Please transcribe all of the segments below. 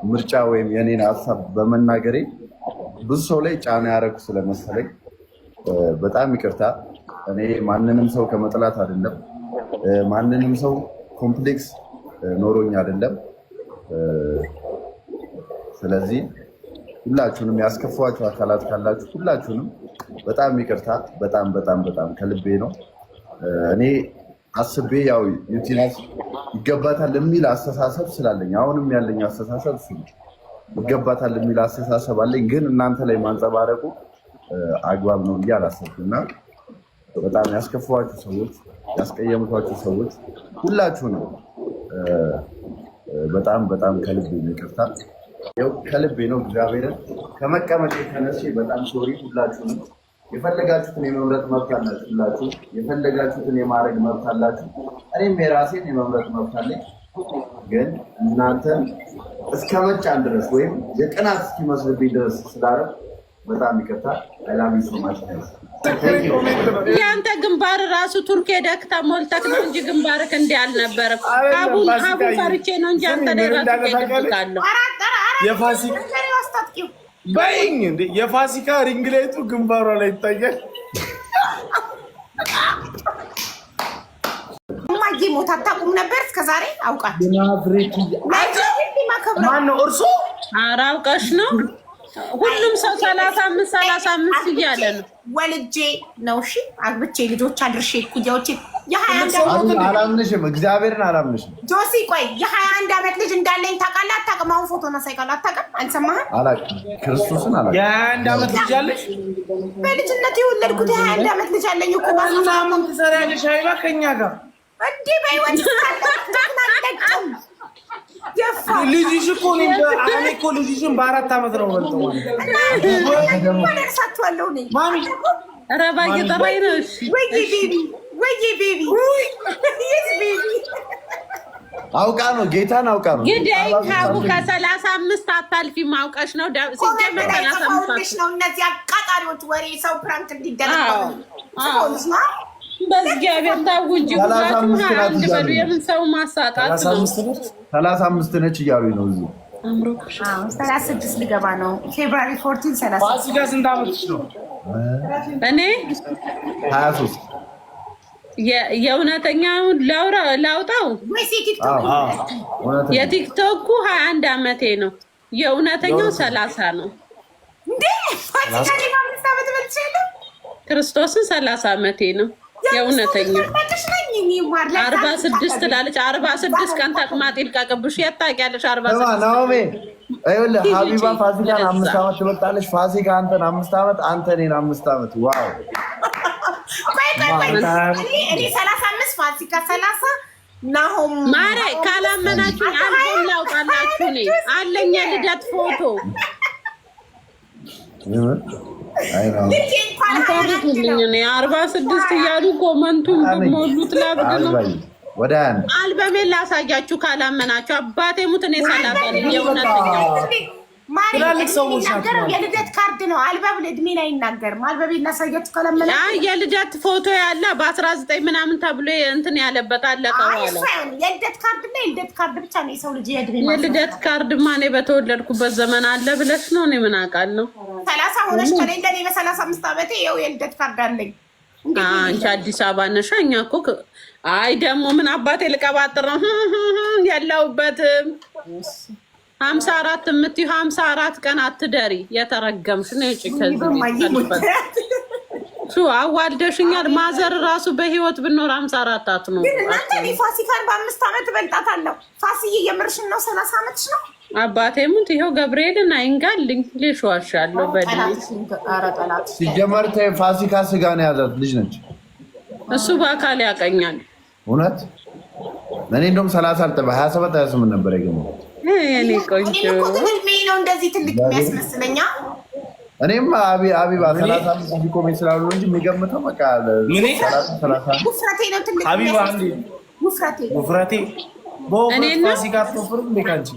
ምርጫ ወይም የኔን ሀሳብ በመናገሬ ብዙ ሰው ላይ ጫና ያደረኩ ስለመሰለኝ በጣም ይቅርታ። እኔ ማንንም ሰው ከመጥላት አይደለም፣ ማንንም ሰው ኮምፕሌክስ ኖሮኝ አይደለም። ስለዚህ ሁላችሁንም ያስከፋችሁ አካላት ካላችሁ ሁላችሁንም በጣም ይቅርታ። በጣም በጣም በጣም ከልቤ ነው። እኔ አስቤ ያው ዩቲናስ ይገባታል የሚል አስተሳሰብ ስላለኝ አሁንም ያለኝ አስተሳሰብ እሱ ይገባታል የሚል አስተሳሰብ አለኝ። ግን እናንተ ላይ ማንጸባረቁ አግባብ ነው ብዬ አላሰብኩም እና በጣም ያስከፋችሁ ሰዎች፣ ያስቀየምኳችሁ ሰዎች ሁላችሁ ነው በጣም በጣም ከልቤ ነው ይቅርታ። ከልቤ ነው እግዚአብሔርን ከመቀመጥ የተነሳ በጣም ሶሪ። ሁላችሁንም የፈለጋችሁትን የመምረጥ መብት አላችሁ። ሁላችሁ የፈለጋችሁትን የማድረግ መብት አላችሁ። እኔም የራሴን የመምረጥ መብት አለኝ። ግን እናንተን እስከ መጫን ድረስ ወይም የቅናት እስኪመስልብኝ ድረስ ስላረግ በጣም ይቅርታ። አይላሚ ሶማች ያንተ ግንባር ራሱ ቱርክ ሄደህ ሞልተክ ነው እንጂ ግንባርክ እንዲህ አልነበረም። አቡን ፈርቼ ነው እንጂ አንተ ላይ ራሱ ሄደብታለሁ። የፋሲካ ሪንግ ላይቱ ግንባሯ ላይ ይታያል። ማጌ ሞት አታውቁም ነበር እስከዛሬ አውቃት። ማነው እርሶ? ኧረ አውቀሽ ነው። ሁሉም ሰው 35 እያለ ነው። ወልጄ ነው እሺ፣ አግብቼ ልጆች አድርሼ ኩያዎቼ አላምንሽም፣ እግዚአብሔርን አላምንሽም። ጆሲ ቆይ የ21 ዓመት ልጅ እንዳለኝ ታውቃለህ አታውቅም? አሁን ፎቶ ነው ሳይቀር አታውቅም? አልሰማህም? አላውቅም፣ ክርስቶስን አላውቅም። የ21 ዓመት ልጅ አለሽ? በልጅነት የወለድኩት የ21 ዓመት ልጅ አለኝ እኮ። ምን ትሰሪያለሽ? አይባ ከኛ ጋር እንዴ በይወት ታለቅም ልጅሽ እኮ ነው። እኔ እኮ ልጅሽን በ4 ዓመት ነው ወልቶ ማሚ ኧረ ባየጠራይ ነው። እሺ ወይ ቤቢ አውቃ ነው፣ ጌታን አውቃ ነው። ግዴይ ካቡ ከ35 አታልፊም። አውቀሽ ነው ሲጀመር 35 ነው። እነዚህ አቃጣሪዎች ወሬ ሰው ፕራንክ እንዲደረግ ነው። በእግዚአብሔር ታው እንጂ ሁላችሁም አንድ በሉ። የምን ሰው ማሳጣት ነው? 35 ነች እያሉኝ ነው። እዚህ አምሮሽ 36 ሊገባ ነው። ፌብሩዋሪ 14 30። ፋሲካ ስንት ዓመትሽ ነው? እኔ 23። የእውነተኛውን ላውጣው የቲክቶኩ 21 ዓመቴ ነው። የእውነተኛው 30 ነው። እንዴ ፋሲካ ለማለት ዓመት በልቻለሁ። ክርስቶስን 30 ዓመቴ ነው። የእውነተኛው 46 ትላለች። 46 ቀን ተቅማጥ ይልቀቅብሽ። የት ታውቂያለሽ? 46 ናኦሚ አይወለ ሀቢባ ፋሲካን 5 ዓመት ትበልጣለች። ፋሲካ አንተን 5 ዓመት፣ አንተ እኔን 5 ዓመት። ዋው እኔ 35 ፋሲካ 30 ናሆም ማሬ ካላመናችሁ አልበም ላውጣላችሁ። እኔ አለኝ ልደት ፎቶ አንተርኩልኝ 46 እያሉ ኮመንቱን ሞሉት። ላብድ ነው ወደ አልበሜን ላሳያችሁ ካላመናችሁ። አባቴ ሙት እኔ ሰላጣልኝ። የእውነተኛው ትላልቅ ሰዎች ናቸው። የልደት ካርድ ነው። አልበም እድሜን አይናገርም። አልበም እናሳያችሁ ካላመናችሁ። አይ የልደት ፎቶ ያለ በ19 ምናምን ተብሎ እንትን ያለበት አለ። ከኋላ የልደት ካርድ እና የልደት ካርድ ብቻ ነው የሰው ልጅ የእድሜ የልደት ካርድ ማኔ በተወለድኩበት ዘመን አለ ብለሽ ነው። እኔ ምን አውቃለሁ? 30 ሆነሽ ከሌለ እኔ በ35 ዓመቴ ይኸው የልደት ካርድ አለኝ። አንቺ አዲስ አበባ ነሽ። እኛ እኮ አይ ደግሞ ምን አባቴ ልቀባጥር ነው ያለሁበትም 54 የምትይው 54 ቀን አትደሪ። የተረገምሽ ነው። እጪ ከዚህ አዋልደሽኛል። ማዘር ራሱ በህይወት ብኖር 54 አትኖር። ግን እናንተ ፋሲካን በ5 ዓመት እበልጣታለሁ። ፋሲዬ የምርሽን ነው? 30 ዓመትሽ ነው? አባቴ ሙት ይኸው ገብርኤልን አይንጋልኝ ልሽዋሻለሁ። ሲጀመር ፋሲካ ስጋ ነው ያዛት ልጅ ነች። እሱ በአካል ያቀኛል። እውነት እኔ እንደውም 30 አልጠባ 27 28 ነበር የገመው። እኔ ቆንጆ ነው እንደዚህ ትልቅ የሚያስመስለኛ። እኔም አቢባ 35 ኮሜንት ስላሉ ነው እንጂ የሚገምተው በቃ 30 ውፍረቴ ነው ትልቅ አቢባ አንዴ ውፍረቴ እኔና ፋሲካ አትወፍርም እንዴ ካንቺ?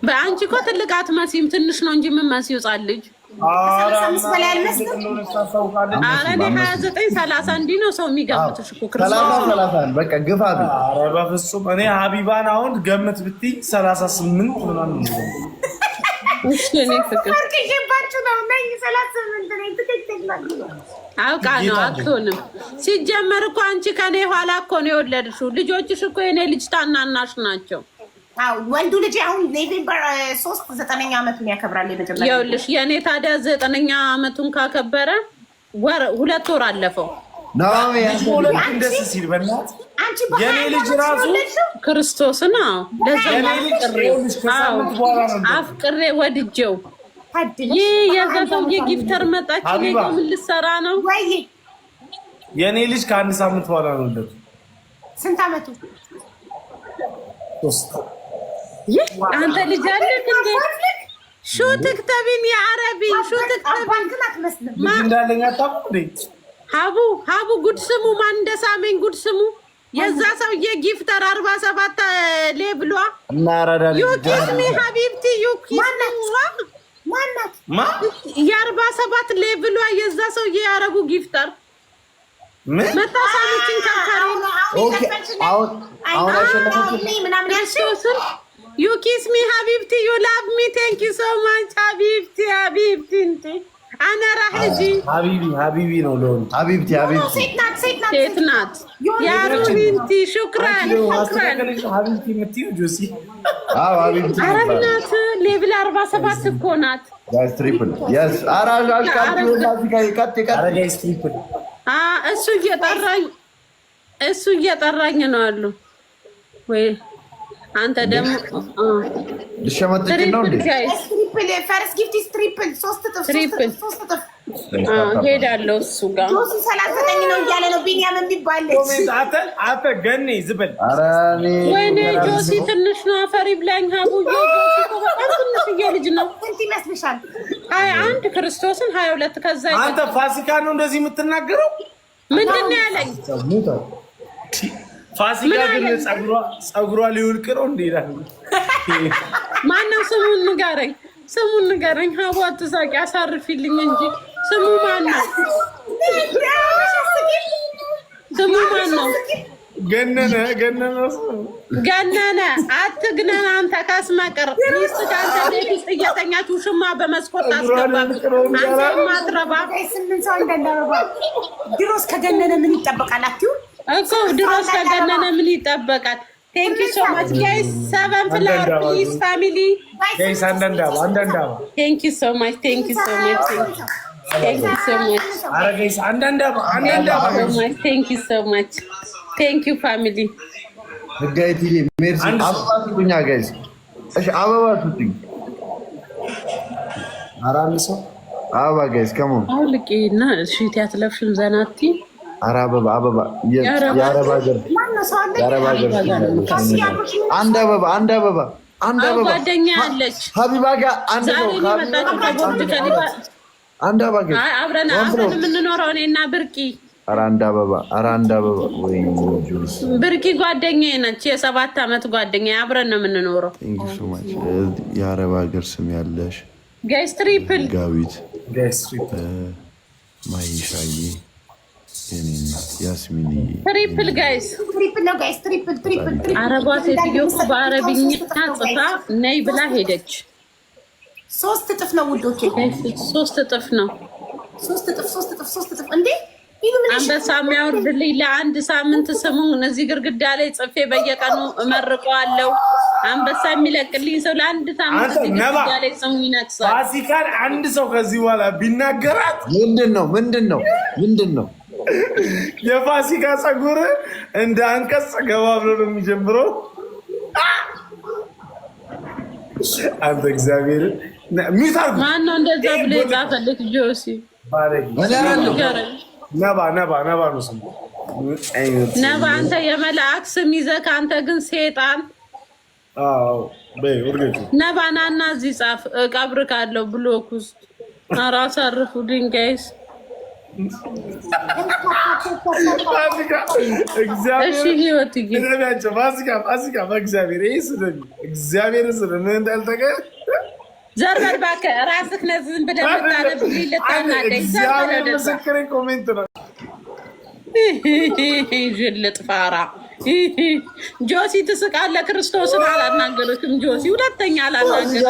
በአንቺ እኮ ትልቅ አትመሲም፣ ትንሽ ነው እንጂ ምን መስዩ ጻል ልጅ በላይ አልመስልም። ኧረ እኔ 29 30 እንዲህ ነው ሰው የሚገምትሽ እኮ ክርስቶስ 30 በቃ ግፋ ቢል። ኧረ በፍፁም እኔ ሀቢባን አሁን ገምት ብትይ 38 ምናምን ነው። እሺ እኔ ፍቅር አርክሽባችሁ ነው ነኝ 38 ነኝ። ትክክል ነው። አውቃ ነው አትሆንም። ሲጀመር እኮ አንቺ ከኔ ኋላ እኮ ነው የወለድሽው። ልጆችሽ እኮ የኔ ልጅ ታናናሽ ናቸው። አዎ ወንዱ ልጅ አሁን ኖቬምበር 3 9ኛ ዓመቱን ያከብራል። የመጀመሪያ ይኸውልሽ የኔ ታዲያ 9ኛ ዓመቱን ካከበረ 2 ወር አለፈው። ናው እንደዚህ ሲል በእናት አንቺ የኔ ልጅ ራሱ ክርስቶስን ለዘማ አፍቅሬ ወድጄው ይህ የዘተው የጊፍተር መጣች። ምን ልትሰራ ነው? ወይ የኔ ልጅ ከ1 ሳምንት በኋላ ነው እንደት። ስንት ዓመቱ? 3 አንተ ልጅ አለክ እንዴ? ሹ ትክተቢን የአረቢ ሹ ትክተቢን ግን አትመስልም። ልጅ እንዳለኝ አታውቁም እንዴ? ሀቡ ጉድ ስሙ። ማን እንደሳመኝ ጉድ ስሙ። የዛ ሰውዬ ጊፍተር 47 ሌብሏ ዩኪስሚ ሀቢብቲ ዩኪስሚ ማናት? የ47 ሌብሏ የዛ ሰውዬ ያረጉ ጊፍተር መታሳሚችን ከካሪ ዩ ኪስ ሚ ሀቢብቲ ዩ ላቭ ሚ ቴንክ ዩ ሶ ማች ሀቢብቲ እንት አነ ራህጂ ሀቢቢ ነው ለሆኑ ሀቢብቲ ሴት ናት። ያሩቢንቲ ሹክራን ሀቢብቲ የምትይው ጆሲ አረብ ናት። ሌቭል 47 እኮ ናት። እሱ እየጠራኝ ነው አሉ ወይ አንተ ደግሞ ልሸመጥጭ ነው እንዴ? ፈርስ ጊፍት ትሪፕል 3 እጥፍ ሄዳለሁ እሱ ጋር 39 ነው እያለ ነው ቢኒያም የሚባል አተ ገኔ ዝበል ወይኔ ጆሲ ትንሽ ነው። አፈሪ ብላኝ ሀቡዬ ጆሲ በጣም ትንሽዬ ልጅ ነው። ስንት ይመስልሻል? 21 ክርስቶስን 22 ከዛ አንተ ፋሲካ ነው እንደዚህ የምትናገረው? ምንድን ነው ያለኝ? ፋሲካ ግን ጸጉሯ ሊውልቅ ነው እንዴ ይላል። ማነው? ስሙን ንገረኝ። ሀቡ አትሳቂ፣ አሳርፊልኝ እንጂ ስሙ ማነው? ገነነ አትግነን አንተ ካስመቅር ሚስት ከአንተ ቤት ውስጥ እየተኛች ውሽማ በመስኮት አስገባ። አንተ ማትረባ 8 ሰው እንደነበረ ድሮስ ከገነነ ምን ይጠበቃል? አትዩ እኮ ድሮስ ከገነነ ምን ይጠበቃል? ቴንክ ዩ ሶ ማች ጋይስ 7 ፍላወር ፕሊዝ ፋሚሊ ጋይስ አንዳንዳ ቴንክ ዩ ሶ ማች ቴንክ ዩ ሶ ማች አረ ጋይስ አንዳንዳ ቴንክ ዩ ሶ ማች ቴንክ ዩ ፋሚሊ ህጋይቲ ሜርሲ አበባ ስጡኛ ጋይስ። እሺ አበባ ስጡኝ። አራን ሰው አበባ ጋይስ ከሞን አውልቂና እሺ ያትለፍሽም ዘናቲ አረ አበባ የአረባ ሀገር አንድ አበባ ጓደኛ አለች ሀቢባ ጋር አንድ ነው። አንድ አበባ ጋር አብረን የምንኖረው እኔና ብርቂ። አረ አንድ አበባ ወይ ጁስ ብርቂ ጓደኛዬ ነች። የ7 ዓመት ጓደኛ አብረን ነው የምንኖረው። የአረብ ሀገር ስም ያለሽ ጋይስ ትሪፕል ጋዊት ማይሻዬ የኔና ያስሚን ትሪፕል ጋይስ ትሪፕል አረቧ ሴትዮ እኮ በአረብኛ ጽፋ ነይ ብላ ሄደች። 3 እጥፍ ነው ውዶቼ፣ 3 እጥፍ ነው። 3 እጥፍ እንዴ! አንበሳ የሚያወርድልኝ ለ1 ሳምንት ስሙን እዚህ ግርግዳ ላይ ጽፌ በየቀኑ እመርቀዋለሁ። አንበሳ የሚለቅልኝ ሰው ለ1 ሳምንት እዚህ ግርግዳ ላይ ስሙ ይነቅሳል። ፋሲካን አንድ ሰው ከዚህ በኋላ ቢናገራት ምንድን ነው የፋሲካ ጸጉር እንደ አንቀጽ ገባ ብሎ ነው የሚጀምረው። አንተ እግዚአብሔር ማነው እንደዛ ብሎ የጻፈልክ? ጆሲ ነባ ነው ስሙ። ነባ አንተ የመልአክ ስም ይዘህ አንተ ግን ሴጣን። ነባ ናና እዚህ ጻፍ። እቀብርካለሁ ብሎክ ውስጥ አራስ አርፉ ድንጋይስ እሺ ህይወት ፋሲካ በእግዚአብሔር ይሄ ስለኝ እግዚአብሔር ስለ ምን እንዳልተቀ ዘርበል እባክህ ራስህ ነህ ዝም ብለህ የምታነብልኝ ልታናደኝ። እግዚአብሔር ምስክሬ ኮሜንት ነው። ዥልጥ ፋራ ጆሲ ትስቃለህ። ክርስቶስን አላናገረችም ጆሲ። ሁለተኛ አላናገረችም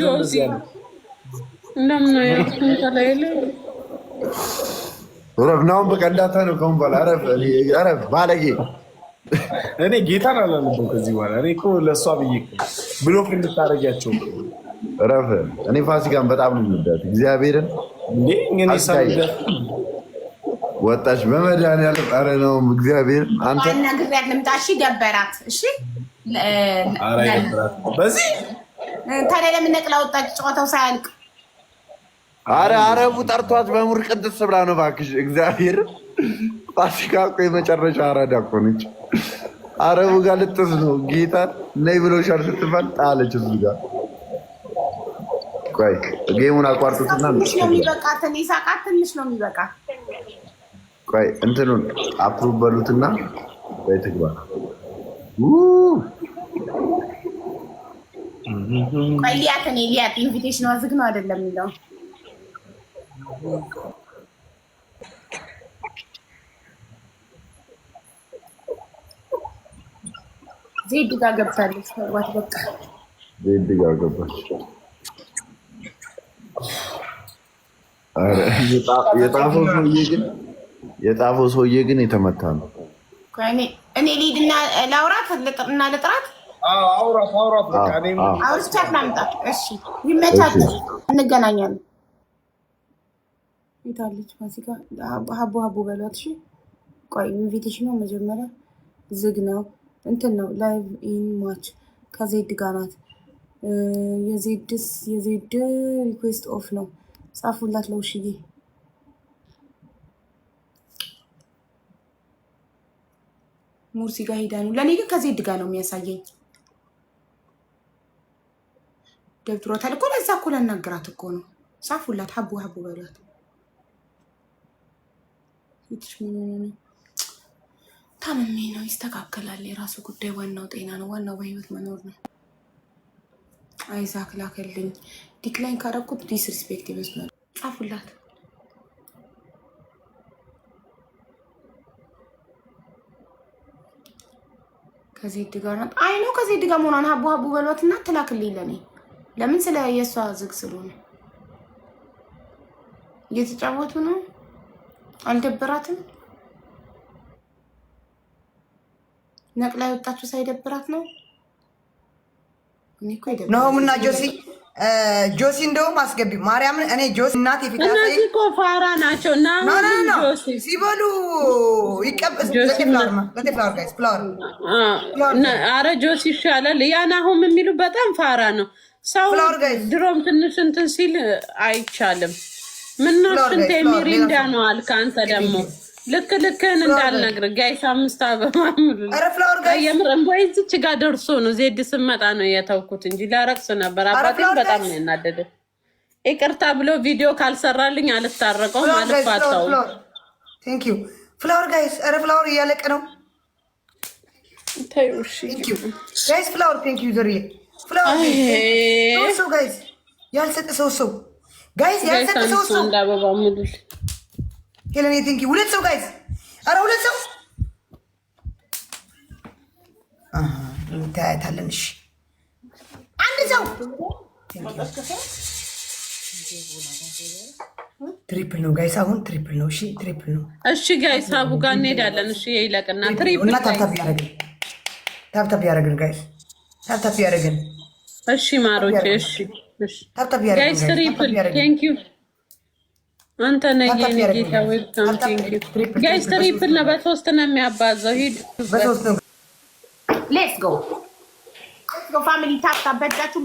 ጆሲ። ረብናውን በቀዳታ ነው ከሁን በኋላ ረፍ ባለጌ። እኔ ጌታን አላለብም ከዚህ በኋላ እኔ እኮ ለእሷ ብዬ ብሎክ እንድታደርጊያቸው ረፍ። እኔ ፋሲካን በጣም ነው የምወዳት እግዚአብሔርን። ወጣች በመድኃኒዓለም ኧረ ነው እግዚአብሔር አንተ ነግሬያት ልምጣ። እሺ ደበራት። እሺ በዚህ ታዲያ ለምን ነቅላ ወጣች? ጨዋታው ሳያልቅ አረ አረቡ ጠርቷት በሙር ቅድስ ብላ ነው እባክሽ እግዚአብሔር። ፋሲካ እኮ የመጨረሻ አራዳ እኮ ነች። አረቡ ጋር ልጥስ ነው ጌታ ነይ ብሎሻል ስትባል ጣለች እሱ ጋር። ቆይ ጌሙን አቋርጡትና ትንሽ ነው የሚበቃት። እኔ ሳቃት ትንሽ ነው የሚበቃት። ቆይ እንትኑን አፕሩቭ በሉትና ወይ ትግባ። ቆይ ሊያት እኔ ሊያት ኢንቪቴሽን ዝግ ነው አይደለም የሚለው ዜድ ጋር ገብታለች። ተጓት በቃ ዜድ ጋር ገባች። አረ የጣፈው ሰውዬ ግን የተመታ ነው። እኔ ሊድና ላውራት እና ልጥራት አውራት በቃ እኔ አውርቻት ላምጣት። እሺ ይመቻት፣ እንገናኛለን። ይታለች ፋሲካ ሀቡ በሏት። እሺ ቆይ ኢንቪቴሽኑ መጀመሪያ ዝግ ነው እንትን ነው ላይቭ ኢን ማች ከዜድ ጋር ናት። የዜድ ሪኩዌስት ኦፍ ነው። ጻፉላት ለውሽዬ። ሙርሲ ጋር ሄዳ ነው። ለእኔ ግን ከዜድ ጋር ነው የሚያሳየኝ። ደብድሯታል እኮ ለዛ እኮ ላናግራት እኮ ነው። ጻፉላት ሀቡ በሏት። ታምሜ ነው ይስተካከላል። የራሱ ጉዳይ። ዋናው ጤና ነው። ዋናው በህይወት መኖር ነው። አይዛክ ላከልኝ። ዲክላይን ካደረኩት ዲስሪስፔክት ይመስላል። ጻፉላት። ከዜድ ጋር ናት። አይ ነው ከዜድ ጋር መሆኗን ሀቡ በሏትና ትላክልኝ ለኔ። ለምን ስለ የእሷ ዝግ ስለሆነ እየተጫወቱ ነው። አልደበራትም? ነቅላ የወጣችሁ ሳይደብራት ነው። እኔ እኮ ይደብራል ነው እና ጆሲ እንደውም አስገቢ ማርያምን። እኔ ጆሲ እናት የፊት እነዚህ እኮ ፋራ ናቸው እና ጆሲ ሲበሉ ይቀበዝ አረ ጆሲ ይሻላል። ያን አሁን የሚሉ በጣም ፋራ ነው። ሰው ድሮም ትንሽ እንትን ሲል አይቻልም። ምነው ሽንት የሚሪንዳ ነው አልክ አንተ ደግሞ ልክህን እንዳልነግርህ ጋይስ 5 አበባ ሙሉ የምረም ወይ እዚች ጋር ደርሶ ነው ዜድ ስመጣ ነው የተውኩት እንጂ ላረቅስ ነበር። አባቴን በጣም ነው ያናደደ። ይቅርታ ብሎ ቪዲዮ ካልሰራልኝ አልታረቀውም አልፋታው። ቴንክ ዩ ፍላወር ጋይስ። ኧረ ፍላወር እያለቀ ነው። ታዩ እሺ ጋይስ ፍላወር ቴንክ ዩ ዘሪ ፍላወር ሶ ጋይስ ያልሰጠ ሰው ጋይስ ያልሰጠ ሰው እንዳበባ ሙሉ ሄለኔ ቲንኪ ሁለት ሰው ጋይስ፣ አረ ሁለት ሰው ታያታለን። እሺ አንድ ሰው ትሪፕል ነው ጋይስ፣ አሁን ትሪፕል ነው። እሺ ትሪፕል ነው። እሺ ጋይስ አቡ ጋር እንሄዳለን። እሺ ይለቅና ትሪፕል እና ታፕታፕ ያደርግን ጋይስ፣ ታፕታፕ ያደርግን። እሺ ማሮቼ፣ እሺ ታፕታፕ ያደርግን ጋይስ፣ ትሪፕል ቴንክ ዩ አንተ ነህ የኔ ጌታ። ዌልካም ቴንክ ዩ ጋይስ። ትሪፕል ነው፣ በሶስት ነው የሚያባዛው። ሂድ በሶስት ነው። ሌትስ ጎ ፋሚሊ። ታፕታፕ በእጃችሁን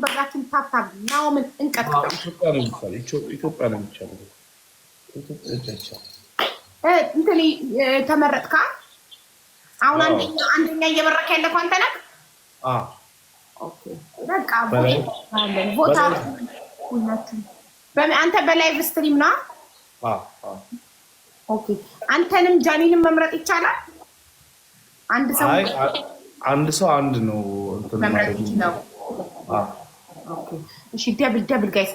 ታፕታፕ ነው። ምን እንቀጥቅጥ። ኢትዮጵያ ነው የሚቻለው። እንትን ተመረጥካ አሁን አንደኛ እየመረክ ያለፈው አንተ ነህ። ኦኬ በቃ ቦታ አንተ በላይቭ ስትሪም ነው። ኦኬ አንተንም ጃኒንም መምረጥ ይቻላል። አንድ ሰው አንድ ነው መምረጥ ነው። እሺ ደብል ጋይስ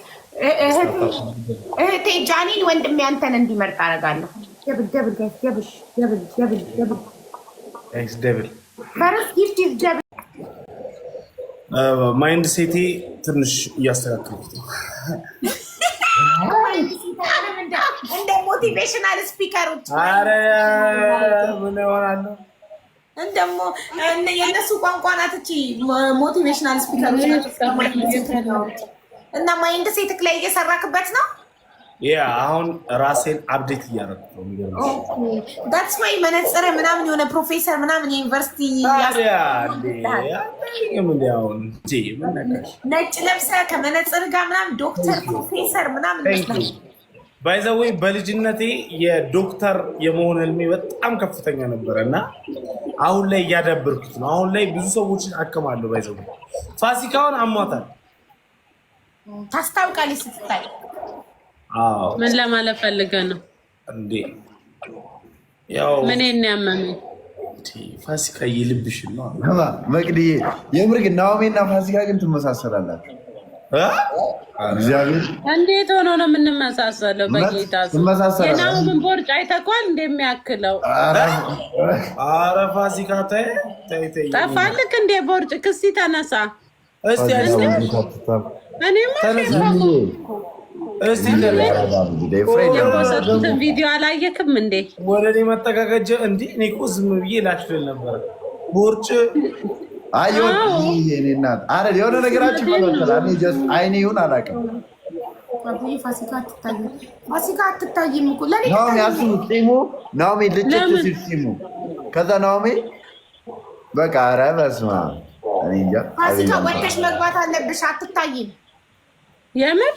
እህቴ ጃኒን ወንድሜ አንተን እንዲመርጥ አደርጋለሁ። ደብል ጋይስ ደብል ፈርስት ጊፍት ኢዝ ደብል። ማይንድ ሴቴ ትንሽ እያስተካከልኩት ነው። እንደ ሞቲቬሽናል ስፒከሮች ኧረ ምን እሆናለሁ እንደሞ የእነሱ ቋንቋ ናት እቺ ሞቲቬሽናል ስፒከሮች ናቸው። እና ማይንድ ሴትክ ላይ እየሰራክበት ነው። ያ አሁን ራሴን አፕዴት እያደረኩት ነው። ዳትስ ዋይ መነጽር ምናምን የሆነ ፕሮፌሰር ምናምን የዩኒቨርሲቲ ነጭ ለብሰህ ከመነጽር ጋር ምናምን ዶክተር ፕሮፌሰር ምናምን ባይ ዘ ወይ በልጅነቴ የዶክተር የመሆን ህልሜ በጣም ከፍተኛ ነበረ እና አሁን ላይ እያዳበርኩት ነው። አሁን ላይ ብዙ ሰዎችን አክማለሁ። ባይ ዘ ወይ ፋሲካውን አሟታል ታስታውቃለች ስትታይ። ምን ለማለት ፈልገህ ነው እንዴ? ያው ምን ያመመኝ ፋሲካ ይልብሽ ነው መቅድዬ። የምር ግን ናኦሚና ፋሲካ ግን ትመሳሰላላችሁ። እግዚአብሔር እንዴት ሆኖ ነው የምንመሳሰለው? በጌታ የናኦምን ቦርጭ አይተኳል እንደሚያክለው። ኧረ ፋሲካ ተይ ጠፋልክ እንዴ ቦርጭ? ክሲ ተነሳ እስቲ እኔማ የፖሰቱትን ቪዲዮ አላየክም እንዴ? ወደ እኔ መጠጋገጀ እንዲ እኔ እኮ ዝም ብዬ ላችል ነበረ ቦርጭ የሆነ ነገራችን ይመለከታል። አይኔ ይሁን አላውቅም። ፋሲካ አትታይም እኮ ናኦሚ አስቡት። ፂሙ ናኦሚ ልጭት ሲል ፂሙ ከዛ ናኦሚ በቃ ኧረ በስመ አብ እኔ እንጃ። ፋሲካ ወደሽ መግባት አለብሽ። አትታይም የምር